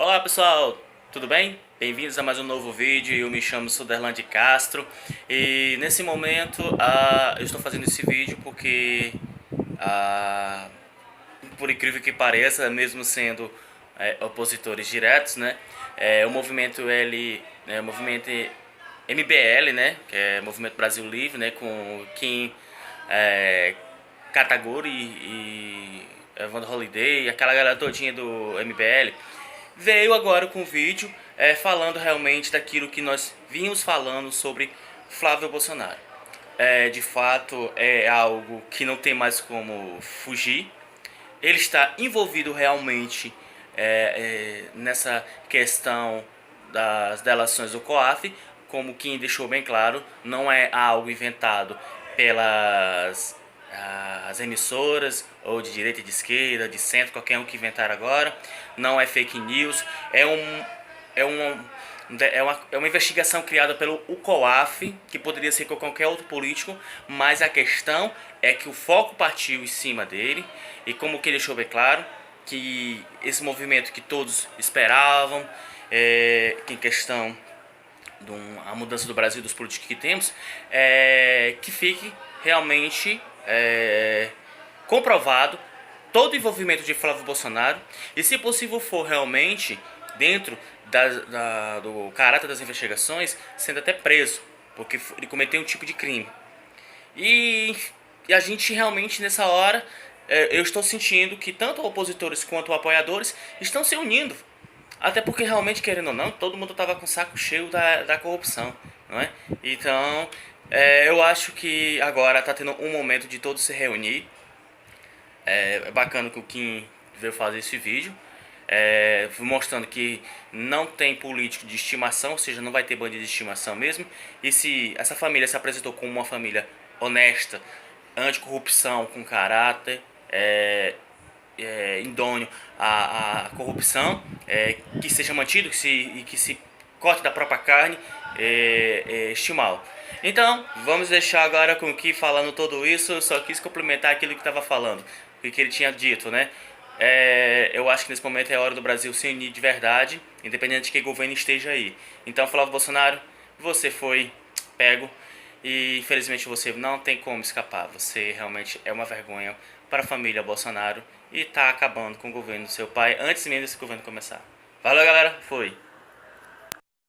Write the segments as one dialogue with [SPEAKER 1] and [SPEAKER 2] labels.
[SPEAKER 1] Olá pessoal, tudo bem? Bem-vindos a mais um novo vídeo. Eu me chamo Suderlande Castro e nesse momento eu estou fazendo esse vídeo porque, ah, por incrível que pareça, mesmo sendo opositores diretos, né, o movimento o movimento MBL, né, que é Movimento Brasil Livre, né, com Kim Kataguri e Evandro Holiday, aquela galera todinha do MBL, veio agora com um vídeo falando realmente daquilo que nós vínhamos falando sobre Flávio Bolsonaro. De fato, é algo que não tem mais como fugir. Ele está envolvido realmente nessa questão das delações do COAF, como quem deixou bem claro, não é algo inventado pelas as emissoras, ou de direita e de esquerda, de centro, qualquer um que inventar agora. Não é fake news, é uma investigação criada pelo COAF, que poderia ser com qualquer outro político, mas a questão é que o foco partiu em cima dele, e como que ele deixou bem claro, que esse movimento que todos esperavam, que em questão a mudança do Brasil, dos políticos que temos, que fique realmente comprovado todo o envolvimento de Flávio Bolsonaro, e se possível for realmente dentro do caráter das investigações, sendo até preso, porque ele cometeu um tipo de crime. E a gente realmente nessa hora, eu estou sentindo que tanto opositores quanto apoiadores estão se unindo. Até porque realmente, querendo ou não, todo mundo estava com o saco cheio da corrupção, não é? Então, eu acho que agora está tendo um momento de todos se reunir. É bacana que o Kim veio fazer esse vídeo, mostrando que não tem político de estimação, ou seja, não vai ter bandido de estimação mesmo. E se essa família se apresentou como uma família honesta, anticorrupção, com caráter, idôneo à corrupção, que seja mantido e que se corte da própria carne, estimá-lo. Então, vamos deixar agora com o Kim falando tudo isso. Eu só quis complementar aquilo que estava falando, o que ele tinha dito, né? Eu acho que nesse momento é hora do Brasil se unir de verdade, independente de que governo esteja aí. Então, Flávio Bolsonaro, você foi pego e infelizmente você não tem como escapar. Você realmente é uma vergonha para a família Bolsonaro e está acabando com o governo do seu pai antes mesmo desse governo começar. Valeu, galera, foi.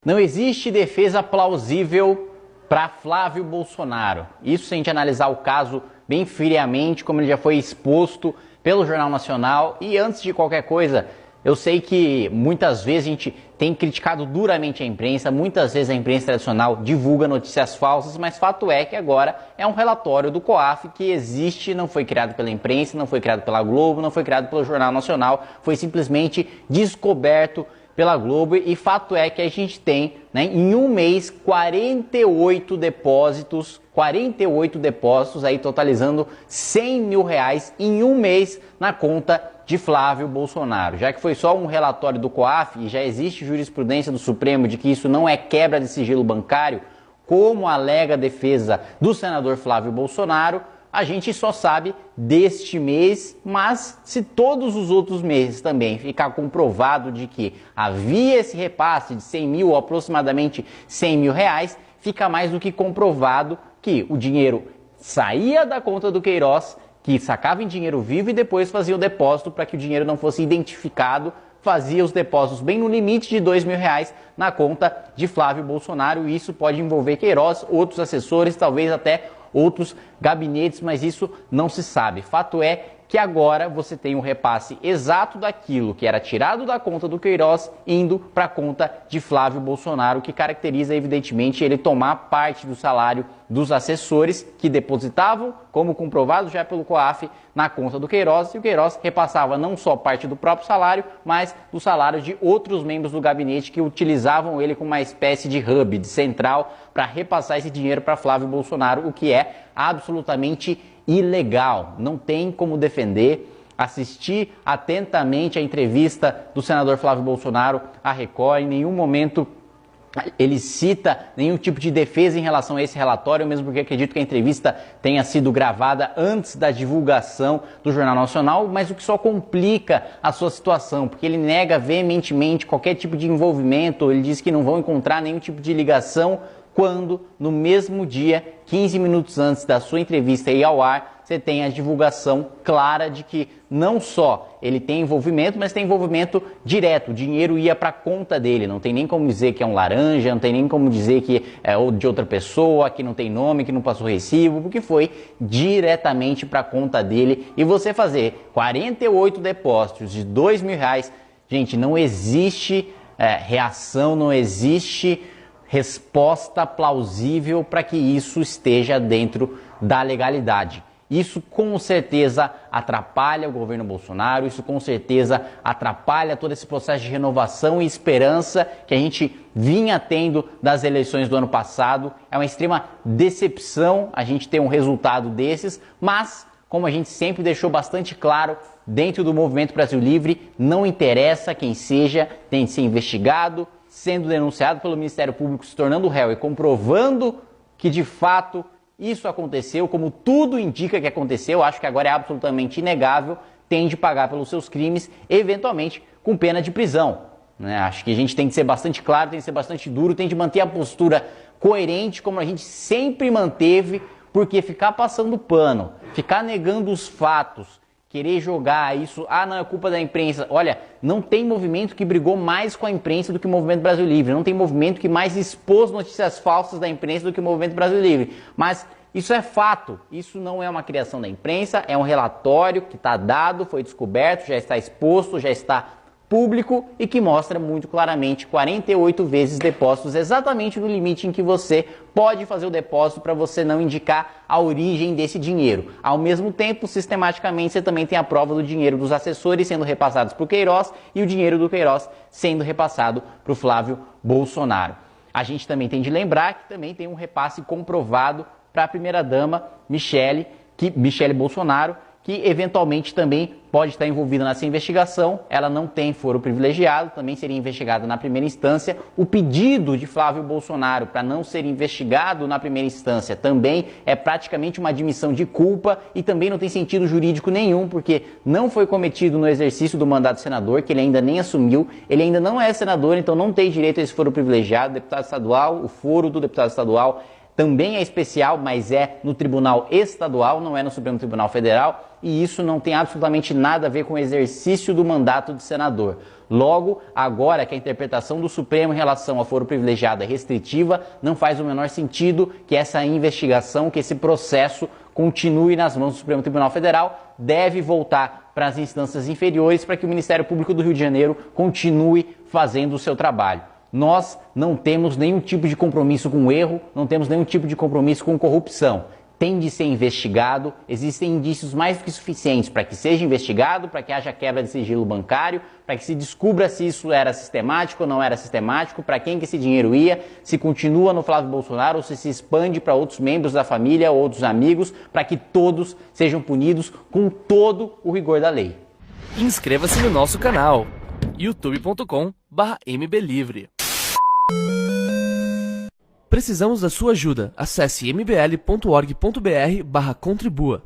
[SPEAKER 2] Não existe defesa plausível para Flávio Bolsonaro. Isso se a gente analisar o caso bem friamente, como ele já foi exposto pelo Jornal Nacional. E antes de qualquer coisa, eu sei que muitas vezes a gente tem criticado duramente a imprensa, muitas vezes a imprensa tradicional divulga notícias falsas, mas fato é que agora é um relatório do COAF que existe, não foi criado pela imprensa, não foi criado pela Globo, não foi criado pelo Jornal Nacional, foi simplesmente descoberto pela Globo, e fato é que a gente tem, né, em um mês, 48 depósitos aí totalizando 100 mil reais em um mês na conta de Flávio Bolsonaro. Já que foi só um relatório do COAF e já existe jurisprudência do Supremo de que isso não é quebra de sigilo bancário, como alega a defesa do senador Flávio Bolsonaro, a gente só sabe deste mês, mas se todos os outros meses também ficar comprovado de que havia esse repasse de 100 mil ou aproximadamente 100 mil reais, fica mais do que comprovado que o dinheiro saía da conta do Queiroz, que sacava em dinheiro vivo e depois fazia o depósito para que o dinheiro não fosse identificado, fazia os depósitos bem no limite de 2 mil reais na conta de Flávio Bolsonaro, e isso pode envolver Queiroz, outros assessores, talvez até outros gabinetes, mas isso não se sabe. Fato é que agora você tem um repasse exato daquilo que era tirado da conta do Queiroz indo para a conta de Flávio Bolsonaro, que caracteriza evidentemente ele tomar parte do salário dos assessores que depositavam, como comprovado já pelo COAF, na conta do Queiroz, e o Queiroz repassava não só parte do próprio salário, mas do salário de outros membros do gabinete que utilizavam ele como uma espécie de hub, de central, para repassar esse dinheiro para Flávio Bolsonaro, o que é absolutamente ilegal. Não tem como defender. Assisti atentamente a entrevista do senador Flávio Bolsonaro à Record, em nenhum momento ele cita nenhum tipo de defesa em relação a esse relatório, mesmo porque acredito que a entrevista tenha sido gravada antes da divulgação do Jornal Nacional, mas o que só complica a sua situação, porque ele nega veementemente qualquer tipo de envolvimento, ele diz que não vão encontrar nenhum tipo de ligação, quando no mesmo dia, 15 minutos antes da sua entrevista ir ao ar, você tem a divulgação clara de que não só ele tem envolvimento, mas tem envolvimento direto, o dinheiro ia para a conta dele, não tem nem como dizer que é um laranja, não tem nem como dizer que é de outra pessoa, que não tem nome, que não passou recibo, porque foi diretamente para a conta dele. E você fazer 48 depósitos de R$2.000, gente, não existe reação, não existe resposta plausível para que isso esteja dentro da legalidade. Isso com certeza atrapalha o governo Bolsonaro, isso com certeza atrapalha todo esse processo de renovação e esperança que a gente vinha tendo das eleições do ano passado. É uma extrema decepção a gente ter um resultado desses, mas como a gente sempre deixou bastante claro, dentro do Movimento Brasil Livre, não interessa quem seja, tem de ser investigado, sendo denunciado pelo Ministério Público, se tornando réu e comprovando que de fato isso aconteceu, como tudo indica que aconteceu, acho que agora é absolutamente inegável, tem de pagar pelos seus crimes, eventualmente com pena de prisão. Acho que a gente tem que ser bastante claro, tem que ser bastante duro, tem de manter a postura coerente como a gente sempre manteve, porque ficar passando pano, ficar negando os fatos, querer jogar isso, não, é culpa da imprensa. Olha, não tem movimento que brigou mais com a imprensa do que o Movimento Brasil Livre. Não tem movimento que mais expôs notícias falsas da imprensa do que o Movimento Brasil Livre. Mas isso é fato, isso não é uma criação da imprensa, é um relatório que está dado, foi descoberto, já está exposto, já está público e que mostra muito claramente 48 vezes depósitos, exatamente no limite em que você pode fazer o depósito para você não indicar a origem desse dinheiro. Ao mesmo tempo, sistematicamente, você também tem a prova do dinheiro dos assessores sendo repassados para o Queiroz e o dinheiro do Queiroz sendo repassado para o Flávio Bolsonaro. A gente também tem de lembrar que também tem um repasse comprovado para a primeira-dama Michele Bolsonaro, que eventualmente também pode estar envolvida nessa investigação. Ela não tem foro privilegiado, também seria investigada na primeira instância. O pedido de Flávio Bolsonaro para não ser investigado na primeira instância também é praticamente uma admissão de culpa e também não tem sentido jurídico nenhum, porque não foi cometido no exercício do mandato de senador, que ele ainda nem assumiu, ele ainda não é senador, então não tem direito a esse foro privilegiado. Deputado estadual, o foro do deputado estadual também é especial, mas é no Tribunal Estadual, não é no Supremo Tribunal Federal, e isso não tem absolutamente nada a ver com o exercício do mandato de senador. Logo, agora que a interpretação do Supremo em relação ao foro privilegiado é restritiva, não faz o menor sentido que essa investigação, que esse processo continue nas mãos do Supremo Tribunal Federal, deve voltar para as instâncias inferiores para que o Ministério Público do Rio de Janeiro continue fazendo o seu trabalho. Nós não temos nenhum tipo de compromisso com erro, não temos nenhum tipo de compromisso com corrupção. Tem de ser investigado, existem indícios mais do que suficientes para que seja investigado, para que haja quebra de sigilo bancário, para que se descubra se isso era sistemático ou não era sistemático, para quem que esse dinheiro ia, se continua no Flávio Bolsonaro ou se expande para outros membros da família ou outros amigos, para que todos sejam punidos com todo o rigor da lei.
[SPEAKER 3] Inscreva-se no nosso canal youtube.com/mblivre. Precisamos da sua ajuda. Acesse mbl.org.br/contribua.